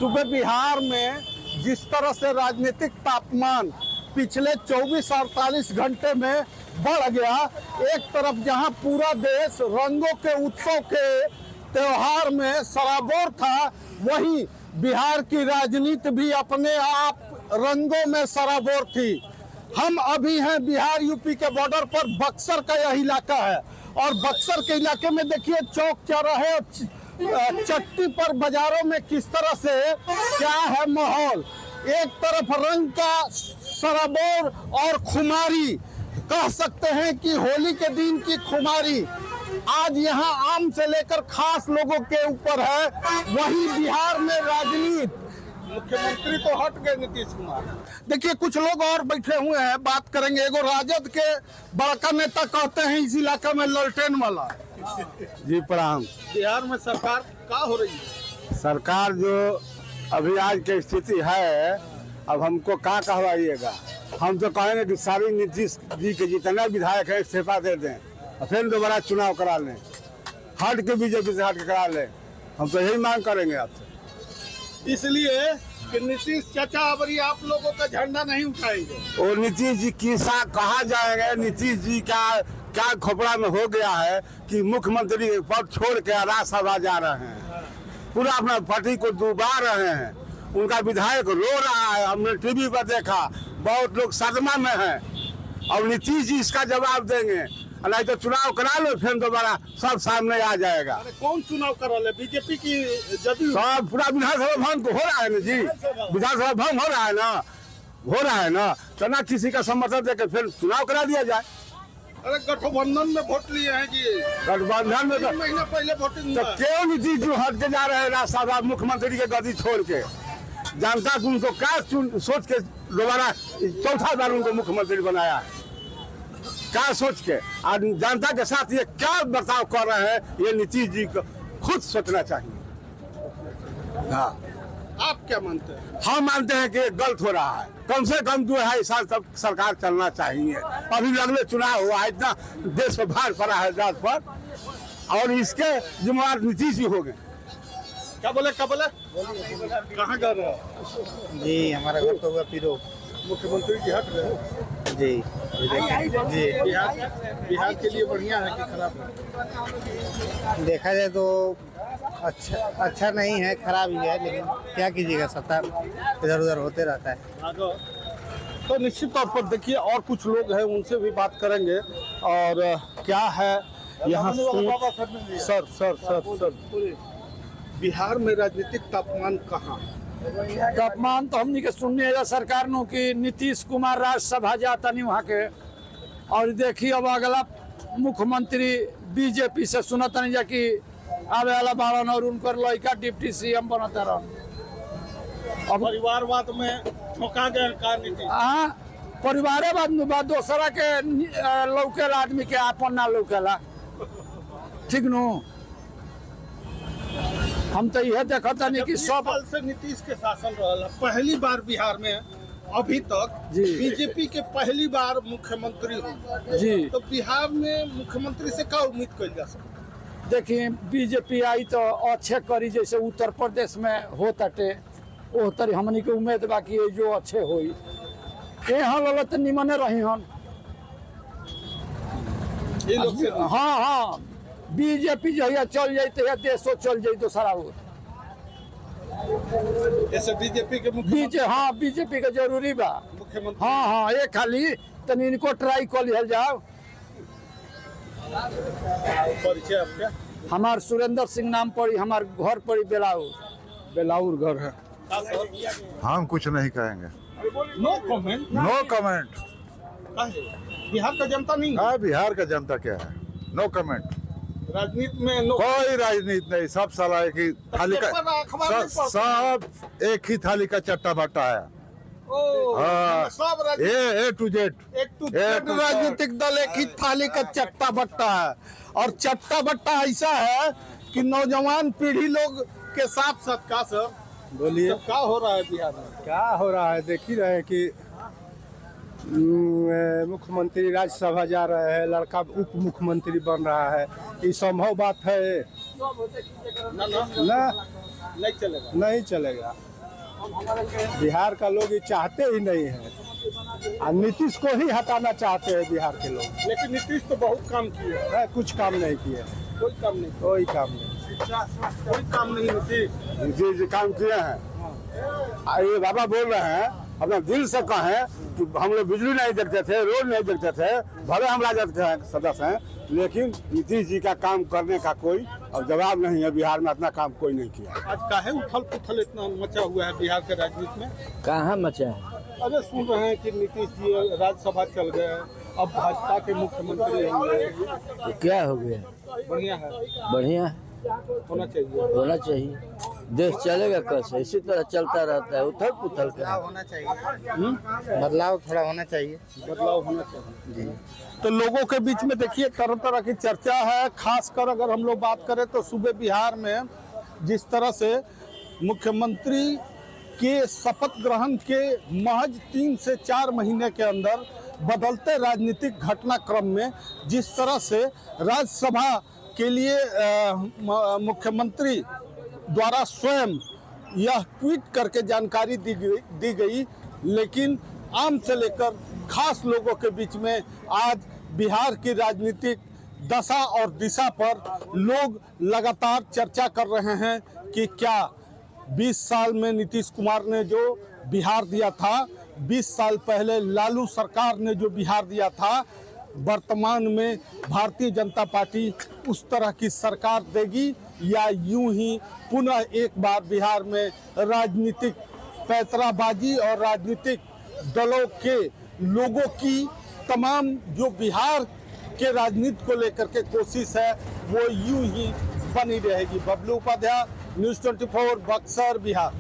सुबह बिहार में जिस तरह से राजनीतिक तापमान पिछले 24-48 घंटे में बढ़ गया, एक तरफ जहां पूरा देश रंगों के उत्सव के त्योहार में सराबोर था, वहीं बिहार की राजनीति भी अपने आप रंगों में सराबोर थी। हम अभी हैं बिहार यूपी के बॉर्डर पर, बक्सर का यह इलाका है और बक्सर के इलाके में देखिए चौक चौराहे चट्टी पर बाजारों में किस तरह से क्या है माहौल। एक तरफ रंग का सराबोर और खुमारी, कह सकते हैं कि होली के दिन की खुमारी आज यहाँ आम से लेकर खास लोगों के ऊपर है। वही बिहार में राजनीति, मुख्यमंत्री तो हट गए नीतीश कुमार। देखिए कुछ लोग और बैठे हुए हैं, बात करेंगे। एगो राजद के बड़का नेता कहते हैं इस इलाका में ललटेन वाला। जी प्रणाम। बिहार में सरकार क्या हो रही है? सरकार जो अभी आज की स्थिति है, अब हमको क्या कहवाइएगा। हम तो कहेंगे कि सारी नीतीश जी के जितने विधायक हैं इस्तीफा दे दें और फिर दोबारा चुनाव करा लें, हट के बीजेपी से हट के करा लें। हम तो यही मांग करेंगे आपसे, इसलिए कि नीतीश चाचा अब आप लोगों का झंडा नहीं उठाएंगे। और नीतीश जी किसा कहाँ जाएंगे। नीतीश जी का क्या खोपड़ा में हो गया है कि मुख्यमंत्री पद छोड़ के राज्यसभा जा रहे हैं, पूरा अपना पार्टी को डुबा रहे हैं। उनका विधायक रो रहा है, हमने टीवी पर देखा, बहुत लोग सदमा में हैं। और नीतीश जी इसका जवाब देंगे, नहीं तो चुनाव करा लो फिर दोबारा सब सामने आ जाएगा। अरे कौन चुनाव करा ले? बीजेपी की जदयू सब पूरा विधानसभा भंग हो रहा है ना जी, विधानसभा भंग हो रहा है ना, तो ना किसी का समर्थन देकर फिर चुनाव करा दिया जाए। अरे गठबंधन में वोट लिए हैं जी, गठबंधन में 3 महीना पहले वोटिंग तो क्यों नीतीश जी हट के जा रहे हैं राज्यसभा मुख्यमंत्री के गद्दी छोड़ के? जनता को उनको क्या सोच के दोबारा चौथा बार उनको मुख्यमंत्री बनाया है, क्या सोच के? आज जनता के साथ ये क्या बर्ताव कर रहे हैं, ये नीतीश जी को खुद सोचना चाहिए। हाँ, आप क्या मानते हैं? हम मानते हैं कि ये गलत हो रहा है। कम से कम 2-2.5 साल तक सरकार चलना चाहिए। अभी अगले चुनाव हुआ, इतना देश पर भार पड़ा है जात पर, और इसके जिम्मेवार नीतीश जी हो गए। क्या बोले कहाँ जा रहे हो? जी हमारा घर तो हुआ पीरो। मुख्यमंत्री जी हट गए जी जी। बिहार के लिए बढ़िया है कि खराब है? देखा जाए तो अच्छा नहीं है, खराब ही है, लेकिन क्या कीजिएगा, सत्ता इधर उधर होते रहता है। तो निश्चित तौर पर देखिए और कुछ लोग हैं, उनसे भी बात करेंगे। और क्या है यहाँ सर बिहार में राजनीतिक तापमान कहाँ? तापमान तो हमनी के सुनने है सरकार नो कि नीतीश कुमार राज्यसभा जाता नहीं वहाँ के, और देखिए अब अगला मुख्यमंत्री बीजेपी से सुनता नहीं जा कि आवे वाला बारन और उनकर लड़का डिप्टी सीएम बनता रहन। अब परिवारवाद में ठोका गया का नीतीश? हाँ, परिवारवाद में बात दोसरा के लौकेला, आदमी के आपन ना लौकेला, ठीक नो। हम तो यह देखता नहीं कि 20 साल से नीतीश के शासन रहा, पहली बार बिहार में अभी तक बीजेपी के पहली बार मुख्यमंत्री हुई जी, तो बिहार में मुख्यमंत्री से क्या उम्मीद कर जा सकता? देखिए बीजेपी आई तो अच्छे करी, जैसे उत्तर प्रदेश में हो तटे ओ तरी हमनी के उम्मीद बाकी जो अच्छे होई। यहाँ ललत निमने रही हन। ये लोग से हाँ, बीजेपी जो है चल जाए तो देशो चल जाए दूसरा हो। ऐसे बीजेपी के बीजेपी के जरूरी बा मुख्यमंत्री। हाँ, ये खाली तनी इनको ट्राई कर लिया जाओ। परिचय आपका? हमार सुरेंद्र सिंह नाम पड़ी, हमार घर पड़ी बेलाउर घर है। हम कुछ नहीं कहेंगे। No comment. No comment. Bihar का जनता नहीं, हाँ, बिहार का जनता क्या है? No comment. राजनीति में नो। कोई राजनीति नहीं, सब साला एक ही थाली का, सब एक ही थाली का चट्टा बट्टा है। हाँ, सब ए टू जेड राजनीतिक दल एक ही थाली का चट्टा बट्टा है। और चट्टा बट्टा ऐसा है कि नौजवान पीढ़ी लोग के साथ साथ का सर बोलिए क्या हो रहा है बिहार में? क्या हो रहा है? देख ही रहे हैं कि मुख्यमंत्री राज्यसभा जा रहे हैं, लड़का उप मुख्यमंत्री बन रहा है। ये संभव बात है? ना ना, नहीं चलेगा। नहीं चलेगा। बिहार का लोग ये चाहते ही नहीं है और नीतीश को ही हटाना चाहते हैं बिहार के लोग। लेकिन नीतीश तो बहुत काम किए, है, कुछ काम नहीं किए, कोई काम नहीं, कोई काम नहीं। कोई काम नहीं नीतीश। नीतीश जी काम किए हैं। ये बाबा बोल रहे हैं, अपना दिल से कहें कि हम लोग बिजली नहीं देखते थे, रोड नहीं देखते थे, भले हम राजद के सदस्य हैं, लेकिन नीतीश जी का काम करने का कोई अब जवाब नहीं है। बिहार में अपना काम कोई नहीं किया। आज काहे उथल पुथल इतना मचा हुआ है बिहार के राजनीति में? कहाँ मचा है? अरे सुन रहे हैं कि नीतीश जी राज्यसभा चल गए, अब भाजपा के मुख्यमंत्री होंगे। तो क्या हो गया? बढ़िया है, बढ़िया होना चाहिए। होना चाहिए। देश चलेगा कैसे? इसी तरह चलता रहता है, उथल पुथल का। बदलाव होना चाहिए, बदलाव थोड़ा होना चाहिए। बदलाव होना चाहिए जी। तो लोगों के बीच में देखिए तरह तरह की चर्चा है। खासकर अगर हम लोग बात करें तो सूबे बिहार में जिस तरह से मुख्यमंत्री के शपथ ग्रहण के महज 3 से 4 महीने के अंदर बदलते राजनीतिक घटनाक्रम में जिस तरह से राज्यसभा के लिए मुख्यमंत्री द्वारा स्वयं यह ट्वीट करके जानकारी दी गई, लेकिन आम से लेकर खास लोगों के बीच में आज बिहार की राजनीतिक दशा और दिशा पर लोग लगातार चर्चा कर रहे हैं कि क्या 20 साल में नीतीश कुमार ने जो बिहार दिया था, 20 साल पहले लालू सरकार ने जो बिहार दिया था, वर्तमान में भारतीय जनता पार्टी उस तरह की सरकार देगी या यूं ही पुनः एक बार बिहार में राजनीतिक पैतराबाजी और राजनीतिक दलों के लोगों की तमाम जो बिहार के राजनीति को लेकर के कोशिश है वो यूं ही बनी रहेगी। बबलू उपाध्याय, न्यूज़ 24, बक्सर, बिहार।